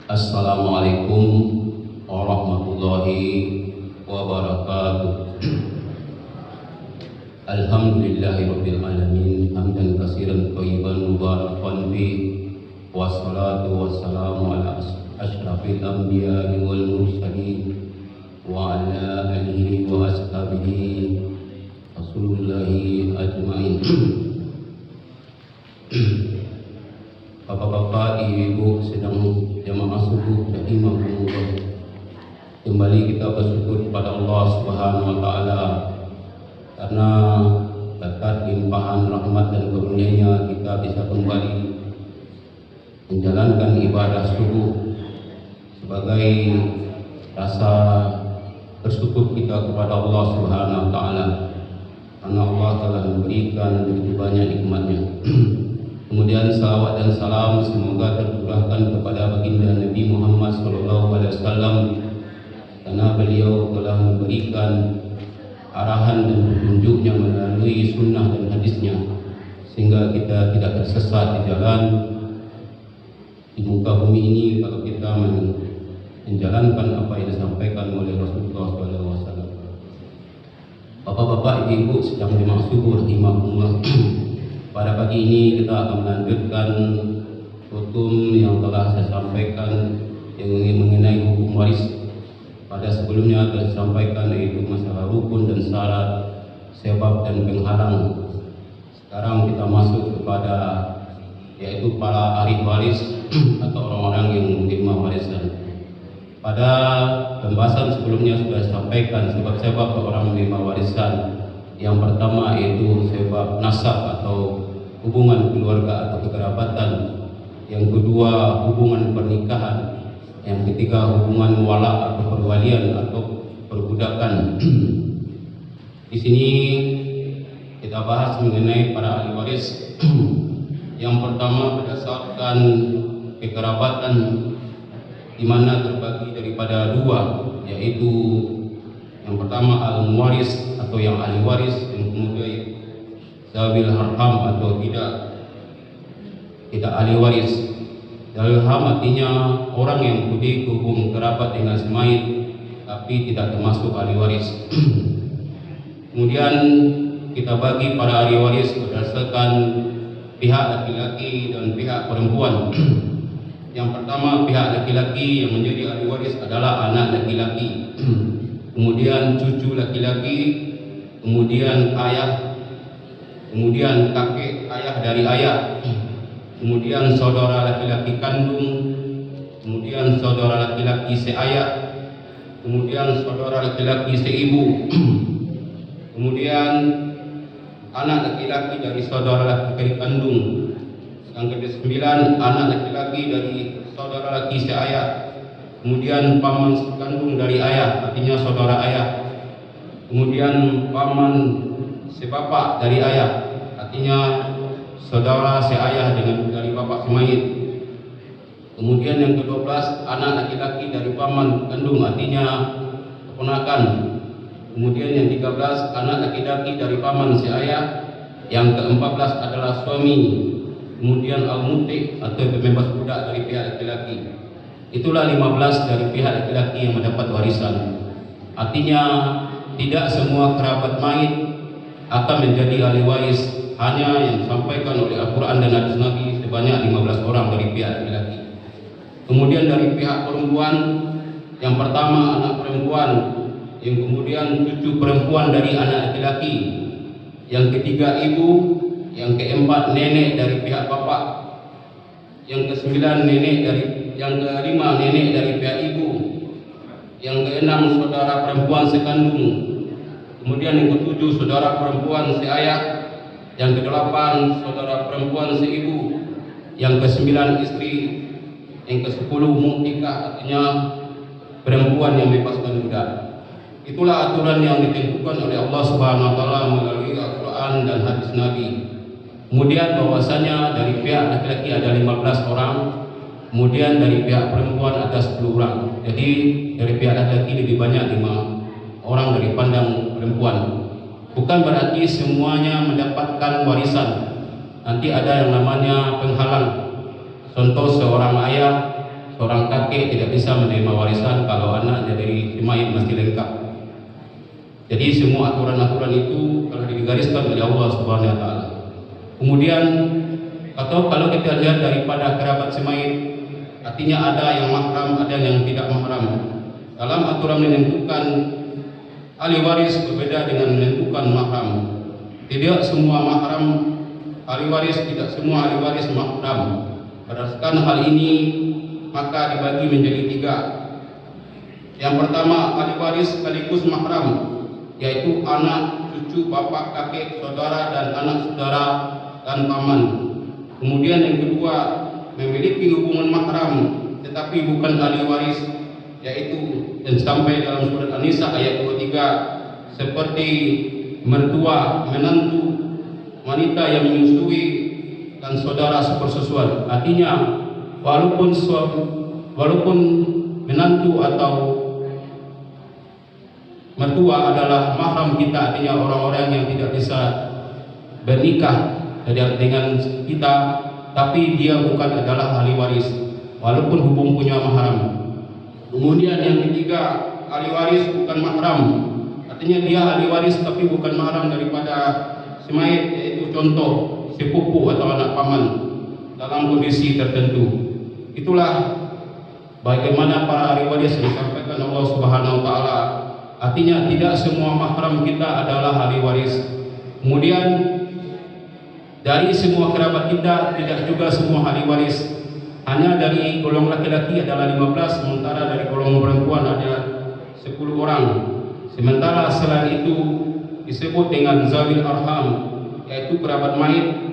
Assalamualaikum warahmatullahi wabarakatuh. Alhamdulillahirabbil alamin hamdan katsiran thayyiban mubarakan fi wassalatu wassalamu ala asyrafil anbiya'i wal mursalin wa ala alihi wa ashabihi Rasulullahi ajmain. Bapak-bapak, ibu-ibu sedang jamaah subuh rahimahumullah. Kembali kita bersyukur kepada Allah Subhanahu wa taala karena berkat limpahan rahmat dan karunia-Nya kita bisa kembali menjalankan ibadah subuh sebagai rasa bersyukur kita kepada Allah Subhanahu wa taala karena Allah telah memberikan begitu banyak nikmat-Nya. Kemudian salawat dan salam semoga tercurahkan kepada baginda Nabi Muhammad SAW karena beliau telah memberikan arahan dan petunjuknya melalui sunnah dan hadisnya sehingga kita tidak tersesat di jalan di muka bumi ini kalau kita menjalankan apa yang disampaikan oleh Rasulullah SAW. Bapak-bapak, ibu-ibu sedang dimaksud rahimahumullah. Pada pagi ini kita akan melanjutkan hukum yang telah saya sampaikan yang mengenai hukum waris. Pada sebelumnya telah disampaikan yaitu masalah rukun dan syarat, sebab dan penghalang. Sekarang kita masuk kepada yaitu para ahli waris atau orang-orang yang menerima warisan. Pada pembahasan sebelumnya sudah disampaikan sebab-sebab orang menerima warisan. Yang pertama yaitu sebab nasab atau hubungan keluarga atau kekerabatan. Yang kedua hubungan pernikahan. Yang ketiga hubungan wala atau perwalian atau perbudakan. Di sini kita bahas mengenai para ahli waris. Yang pertama berdasarkan kekerabatan di mana terbagi daripada dua, yaitu yang pertama al-muwaris atau yang ahli waris, yang kemudian zawil arham atau tidak ahli waris. Zawil arham artinya orang yang budi hubung kerabat dengan si mayit tapi tidak termasuk ahli waris. Kemudian kita bagi para ahli waris berdasarkan pihak laki-laki dan pihak perempuan. Yang pertama pihak laki-laki yang menjadi ahli waris adalah anak laki-laki, kemudian cucu laki-laki, kemudian ayah, kemudian kakek ayah dari ayah, kemudian saudara laki-laki kandung, kemudian saudara laki-laki seayah, kemudian saudara laki-laki seibu, kemudian anak laki-laki dari saudara laki-laki kandung. Yang ke-9 anak laki-laki dari saudara laki seayah, kemudian paman sekandung dari ayah, artinya saudara ayah, kemudian paman sebapak dari ayah, artinya saudara seayah dengan dari bapak semayit. Kemudian yang ke-12 anak laki-laki dari paman kandung, artinya keponakan. Kemudian yang 13 anak laki-laki dari paman seayah. Yang ke-14 adalah suami. Kemudian al-muti atau pembebas budak dari pihak laki-laki. Itulah 15 dari pihak laki-laki yang mendapat warisan. Artinya tidak semua kerabat mayit akan menjadi ahli waris, hanya yang disampaikan oleh Al-Quran dan hadis Nabi sebanyak 15 orang dari pihak laki-laki. Kemudian dari pihak perempuan, yang pertama anak perempuan, yang kemudian cucu perempuan dari anak laki-laki, yang ketiga ibu, yang keempat nenek dari pihak bapak, yang ke-9 nenek dari, yang ke-5 nenek dari pihak ibu, yang ke-6 saudara perempuan sekandung, kemudian yang ke-7 saudara perempuan seayah, yang ke-8 saudara perempuan seibu, yang ke-9 istri, yang ke-10 muktikah, artinya perempuan yang bebaskan budak. Itulah aturan yang ditentukan oleh Allah Subhanahu wa taala melalui Al-Quran dan hadis Nabi. Kemudian bahwasanya dari pihak laki-laki ada 15 orang, kemudian dari pihak perempuan ada 10 orang. Jadi dari pihak laki-laki lebih banyak 5 orang dari pandang perempuan. Bukan berarti semuanya mendapatkan warisan. Nanti ada yang namanya penghalang. Contoh, seorang ayah, seorang kakek tidak bisa menerima warisan kalau anaknya dari mayit masih lengkap. Jadi semua aturan-aturan itu telah digariskan oleh Allah Subhanahu wa taala. Kemudian atau kalau kita lihat daripada kerabat semayit, artinya ada yang mahram, ada yang tidak mahram. Dalam aturan menentukan ahli waris berbeda dengan menentukan mahram. Tidak semua mahram ahli waris, tidak semua ahli waris mahram. Berdasarkan hal ini maka dibagi menjadi 3. Yang pertama, ahli waris sekaligus mahram, yaitu anak, cucu, bapak, kakek, saudara, dan anak saudara dan paman. Kemudian yang kedua, memiliki hubungan mahram tetapi bukan ahli waris, yaitu yang sampai dalam surat An-Nisa ayat 23, seperti mertua, menantu, wanita yang menyusui, dan saudara sepersusuan. Artinya walaupun menantu atau mertua adalah mahram kita, artinya orang-orang yang tidak bisa bernikah dengan kita, tapi dia bukan adalah ahli waris walaupun hubung punya mahram. Kemudian yang ketiga, ahli waris bukan mahram, artinya dia ahli waris tapi bukan mahram daripada si mayit, yaitu contoh sepupu atau anak paman dalam kondisi tertentu. Itulah bagaimana para ahli waris disampaikan Allah Subhanahu wa taala. Artinya tidak semua mahram kita adalah ahli waris. Kemudian dari semua kerabat kita tidak juga semua ahli waris. Hanya dari golongan laki-laki adalah 15, sementara dari golongan perempuan ada 10 orang. Sementara selain itu disebut dengan zawil arham, yaitu kerabat mayit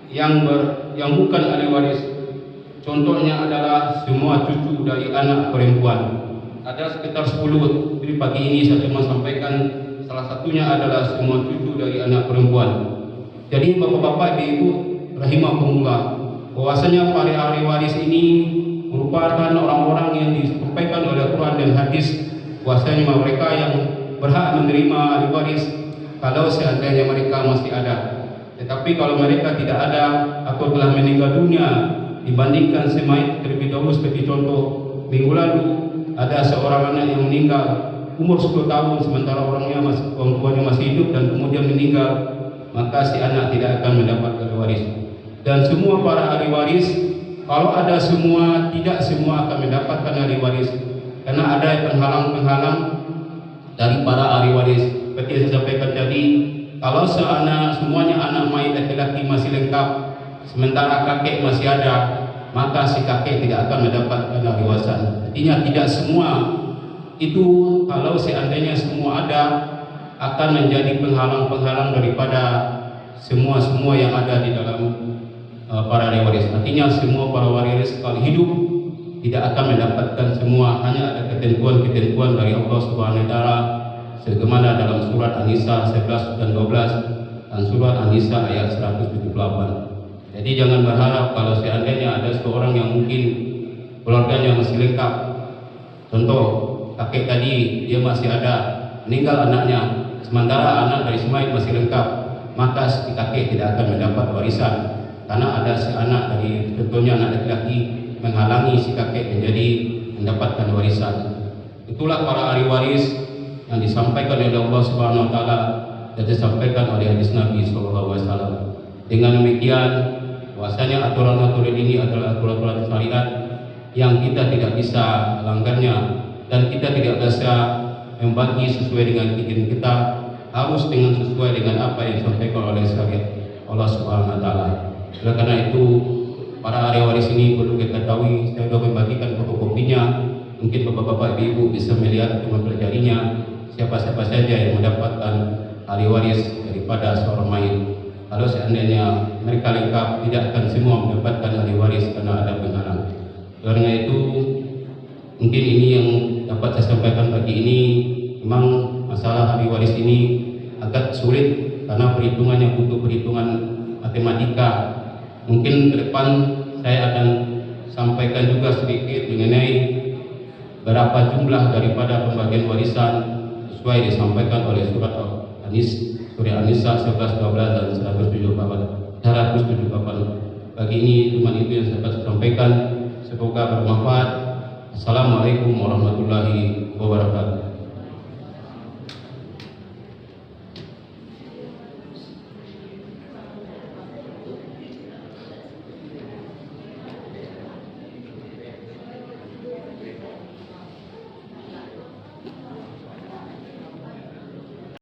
yang bukan ahli waris. Contohnya adalah semua cucu dari anak perempuan. Ada sekitar 10. Jadi pagi ini saya cuma sampaikan salah satunya adalah semua cucu dari anak perempuan. Jadi bapak-bapak, ibu-ibu rahimahumullah, bahwasanya para ahli waris ini merupakan orang-orang yang disampaikan oleh Quran dan hadis, bahwasanya mereka yang berhak menerima ahli waris kalau seandainya mereka masih ada. Tetapi kalau mereka tidak ada atau telah meninggal dunia, dibandingkan semayit terlebih dahulu, seperti contoh minggu lalu ada seorang anak yang meninggal umur 10 tahun sementara orang tuanya masih hidup dan kemudian meninggal, maka si anak tidak akan mendapatkan waris. Dan semua para ahli waris, kalau ada semua, tidak semua akan mendapatkan ahli waris, karena ada penghalang-penghalang dari para ahli waris. Seperti yang saya sampaikan tadi, kalau semuanya anak mayit laki-laki masih lengkap, sementara kakek masih ada, maka si kakek tidak akan mendapatkan ahli warisan. Artinya tidak semua itu, kalau seandainya semua ada, akan menjadi penghalang-penghalang daripada semua yang ada di dalam para ahli waris. Artinya semua para waris kalau hidup tidak akan mendapatkan semua, hanya ada ketentuan-ketentuan dari Allah Subhanahu wa taala sebagaimana dalam surat An-Nisa 11 dan 12 dan surat An-Nisa ayat 178. Jadi jangan berharap kalau seandainya ada seorang yang mungkin keluarganya masih lengkap, contoh kakek tadi dia masih ada, meninggal anaknya, sementara anak dari semayit masih lengkap, maka si kakek tidak akan mendapat warisan, karena ada si anak dari, contohnya anak laki-laki, menghalangi si kakek menjadi mendapatkan warisan. Itulah para ahli waris yang disampaikan oleh Allah Subhanahu wa taala dan disampaikan oleh hadis Nabi sallallahu alaihi wasallam. Dengan demikian, bahwasanya aturan-aturan ini adalah aturan-aturan syariat yang kita tidak bisa melanggarnya dan kita tidak bisa membagi sesuai dengan keinginan kita, harus dengan sesuai dengan apa yang disampaikan oleh syariat Allah Subhanahu wa taala. Oleh karena itu, para ahli waris ini perlu kita ketahui, saya sudah membagikan fotokopinya, mungkin bapak-bapak ibu bisa melihat dan mempelajarinya siapa-siapa saja yang mendapatkan ahli waris daripada seorang mayit. Kalau seandainya mereka lengkap, tidak akan semua mendapatkan ahli waris karena ada penghalang. Karena itu, mungkin ini yang dapat saya sampaikan pagi ini. Memang masalah ahli waris ini agak sulit karena perhitungannya butuh perhitungan matematika. Mungkin ke depan saya akan sampaikan juga sedikit mengenai berapa jumlah daripada pembagian warisan sesuai disampaikan oleh surat An-Nisa 11, 12 dan 178. Bagi ini cuma itu yang saya dapat sampaikan. Semoga bermanfaat. Assalamualaikum warahmatullahi wabarakatuh.